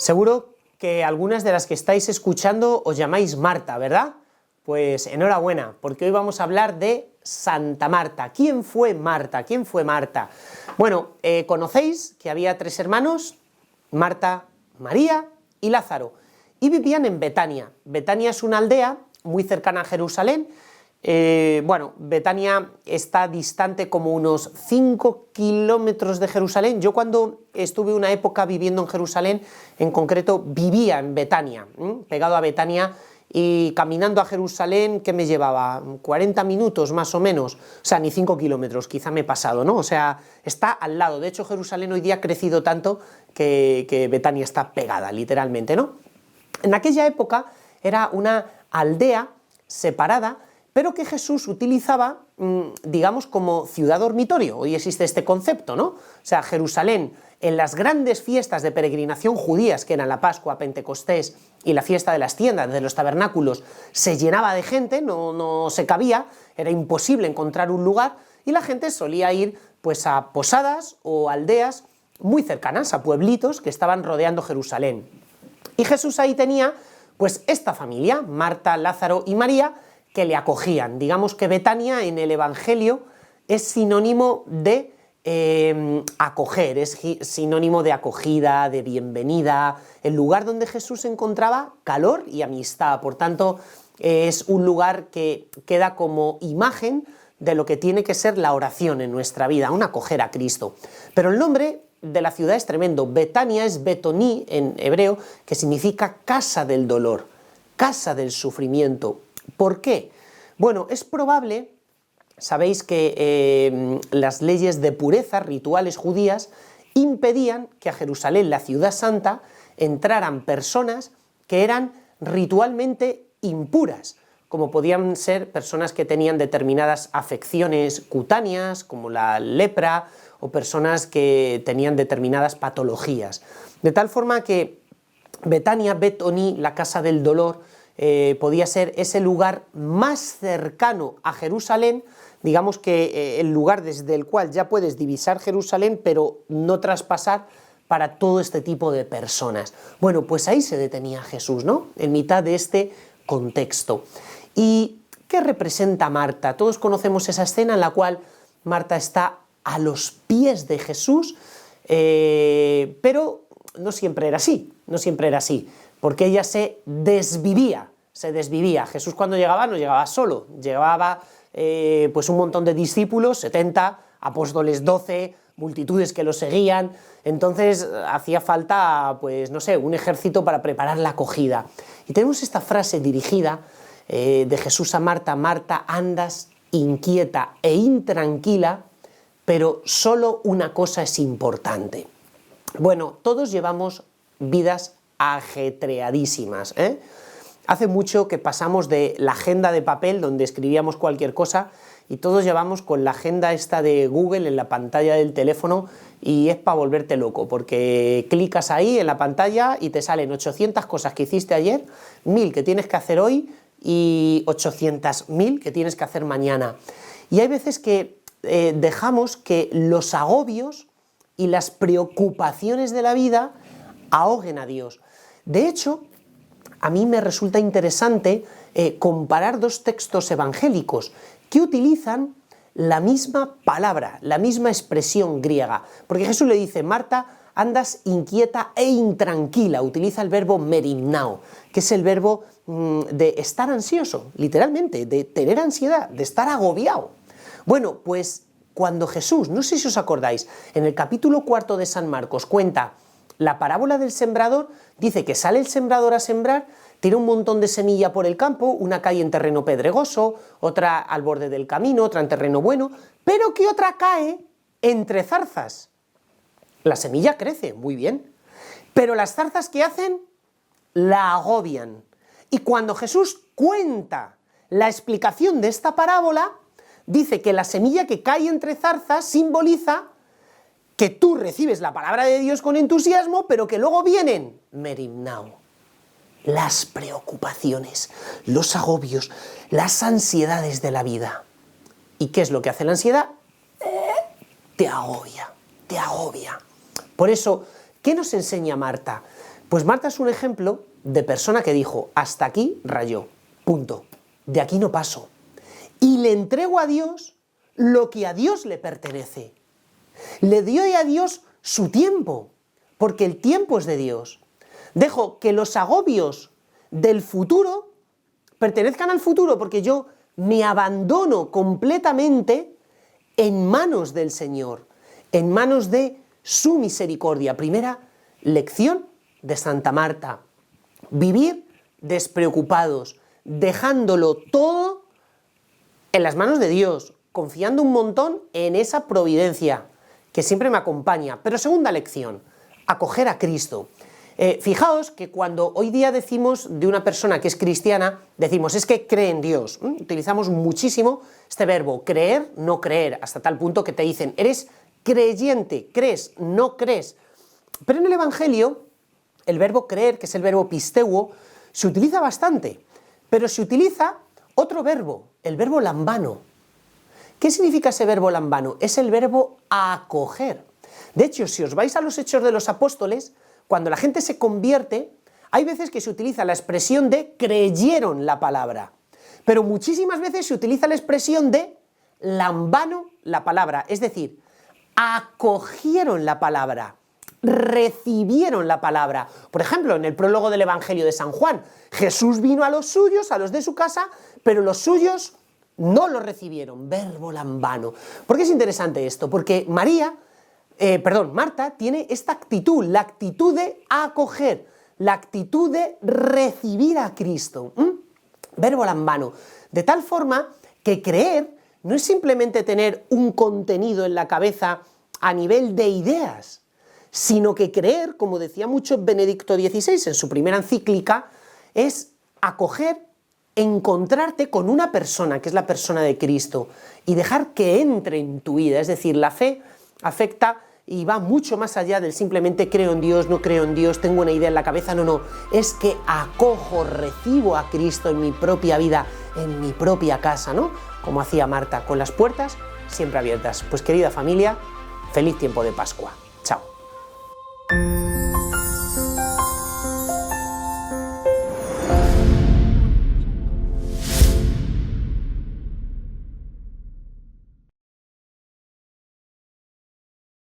Seguro que algunas de las que estáis escuchando os llamáis Marta, ¿verdad? Pues enhorabuena, porque hoy vamos a hablar de Santa Marta. ¿Quién fue Marta? ¿Quién fue Marta? Bueno, conocéis que había tres hermanos, Marta, María y Lázaro, y vivían en Betania. Betania es una aldea muy cercana a Jerusalén. Betania está distante como unos 5 kilómetros de Jerusalén. Yo cuando estuve una época viviendo en Jerusalén, en concreto vivía en Betania, pegado a Betania, y caminando a Jerusalén, ¿qué me llevaba? 40 minutos más o menos, o sea, ni 5 kilómetros, quizá me he pasado, ¿no? O sea, está al lado. De hecho, Jerusalén hoy día ha crecido tanto que Betania está pegada, literalmente, ¿no? En aquella época era una aldea separada, pero que Jesús utilizaba, digamos, como ciudad dormitorio. Hoy existe este concepto, ¿no? O sea, Jerusalén, en las grandes fiestas de peregrinación judías, que eran la Pascua, Pentecostés y la fiesta de las tiendas, de los tabernáculos, se llenaba de gente, no se cabía, era imposible encontrar un lugar, y la gente solía ir pues a posadas o aldeas muy cercanas, a pueblitos que estaban rodeando Jerusalén. Y Jesús ahí tenía pues esta familia, Marta, Lázaro y María, que le acogían. Digamos que Betania en el Evangelio es sinónimo de acoger, es sinónimo de acogida, de bienvenida, el lugar donde Jesús encontraba calor y amistad. Por tanto, es un lugar que queda como imagen de lo que tiene que ser la oración en nuestra vida, un acoger a Cristo. Pero el nombre de la ciudad es tremendo. Betania es Betoní en hebreo, que significa casa del dolor, casa del sufrimiento. ¿Por qué? Bueno, es probable, sabéis que las leyes de pureza, rituales judías, impedían que a Jerusalén, la ciudad santa, entraran personas que eran ritualmente impuras, como podían ser personas que tenían determinadas afecciones cutáneas, como la lepra, o personas que tenían determinadas patologías. De tal forma que Betania, Betoní, la casa del dolor, podía ser ese lugar más cercano a Jerusalén, digamos que el lugar desde el cual ya puedes divisar Jerusalén, pero no traspasar para todo este tipo de personas. Bueno, pues ahí se detenía Jesús, ¿no? En mitad de este contexto. ¿Y qué representa Marta? Todos conocemos esa escena en la cual Marta está a los pies de Jesús, pero no siempre era así, porque ella se desvivía. Jesús cuando llegaba no llegaba solo, llegaba pues un montón de discípulos, 70, apóstoles 12, multitudes que lo seguían, entonces hacía falta, pues no sé, un ejército para preparar la acogida. Y tenemos esta frase dirigida de Jesús a Marta: Marta, andas inquieta e intranquila, pero solo una cosa es importante. Bueno, todos llevamos vidas ajetreadísimas, ¿eh? Hace mucho que pasamos de la agenda de papel, donde escribíamos cualquier cosa, y todos llevamos con la agenda esta de Google en la pantalla del teléfono, y es para volverte loco, porque clicas ahí en la pantalla y te salen 800 cosas que hiciste ayer, 1000 que tienes que hacer hoy y 800.000 que tienes que hacer mañana. Y hay veces que dejamos que los agobios y las preocupaciones de la vida ahoguen a Dios. De hecho, a mí me resulta interesante comparar dos textos evangélicos que utilizan la misma palabra, la misma expresión griega. Porque Jesús le dice: Marta, andas inquieta e intranquila. Utiliza el verbo merimnao, que es el verbo de estar ansioso, literalmente, de tener ansiedad, de estar agobiado. Bueno, pues cuando Jesús, no sé si os acordáis, en el capítulo 4 de San Marcos cuenta la parábola del sembrador, dice que sale el sembrador a sembrar, tira un montón de semilla por el campo, una cae en terreno pedregoso, otra al borde del camino, otra en terreno bueno, pero que otra cae entre zarzas. La semilla crece, muy bien, pero las zarzas que hacen la agobian. Y cuando Jesús cuenta la explicación de esta parábola, dice que la semilla que cae entre zarzas simboliza que tú recibes la palabra de Dios con entusiasmo, pero que luego vienen merimnao, las preocupaciones, los agobios, las ansiedades de la vida. ¿Y qué es lo que hace la ansiedad? Te agobia, te agobia. Por eso, ¿qué nos enseña Marta? Pues Marta es un ejemplo de persona que dijo, hasta aquí rayó, punto, de aquí no paso. Y le entrego a Dios lo que a Dios le pertenece. Le dio a Dios su tiempo, porque el tiempo es de Dios. Dejo que los agobios del futuro pertenezcan al futuro, porque yo me abandono completamente en manos del Señor, en manos de su misericordia. Primera lección de Santa Marta: vivir despreocupados, dejándolo todo en las manos de Dios, confiando un montón en esa providencia que siempre me acompaña. Pero segunda lección, acoger a Cristo. Fijaos que cuando hoy día decimos de una persona que es cristiana, decimos es que cree en Dios. Utilizamos muchísimo este verbo, creer, no creer, hasta tal punto que te dicen, eres creyente, crees, no crees. Pero en el Evangelio, el verbo creer, que es el verbo pisteuo, se utiliza bastante, pero se utiliza otro verbo, el verbo lambano. ¿Qué significa ese verbo lambano? Es el verbo acoger. De hecho, si os vais a los Hechos de los Apóstoles, cuando la gente se convierte, hay veces que se utiliza la expresión de creyeron la palabra, pero muchísimas veces se utiliza la expresión de lambano la palabra, es decir, acogieron la palabra, recibieron la palabra. Por ejemplo, en el prólogo del Evangelio de San Juan, Jesús vino a los suyos, a los de su casa, pero los suyos no lo recibieron, verbo lambano. ¿Por qué es interesante esto? Porque Marta tiene esta actitud, la actitud de acoger, la actitud de recibir a Cristo. Verbo lambano. De tal forma que creer no es simplemente tener un contenido en la cabeza a nivel de ideas, sino que creer, como decía mucho Benedicto XVI en su primera encíclica, es acoger, encontrarte con una persona, que es la persona de Cristo, y dejar que entre en tu vida. Es decir, la fe afecta y va mucho más allá del simplemente creo en Dios, no creo en Dios, tengo una idea en la cabeza. No, es que acojo, recibo a Cristo en mi propia vida, en mi propia casa, ¿no? Como hacía Marta, con las puertas siempre abiertas. Pues querida familia, feliz tiempo de Pascua.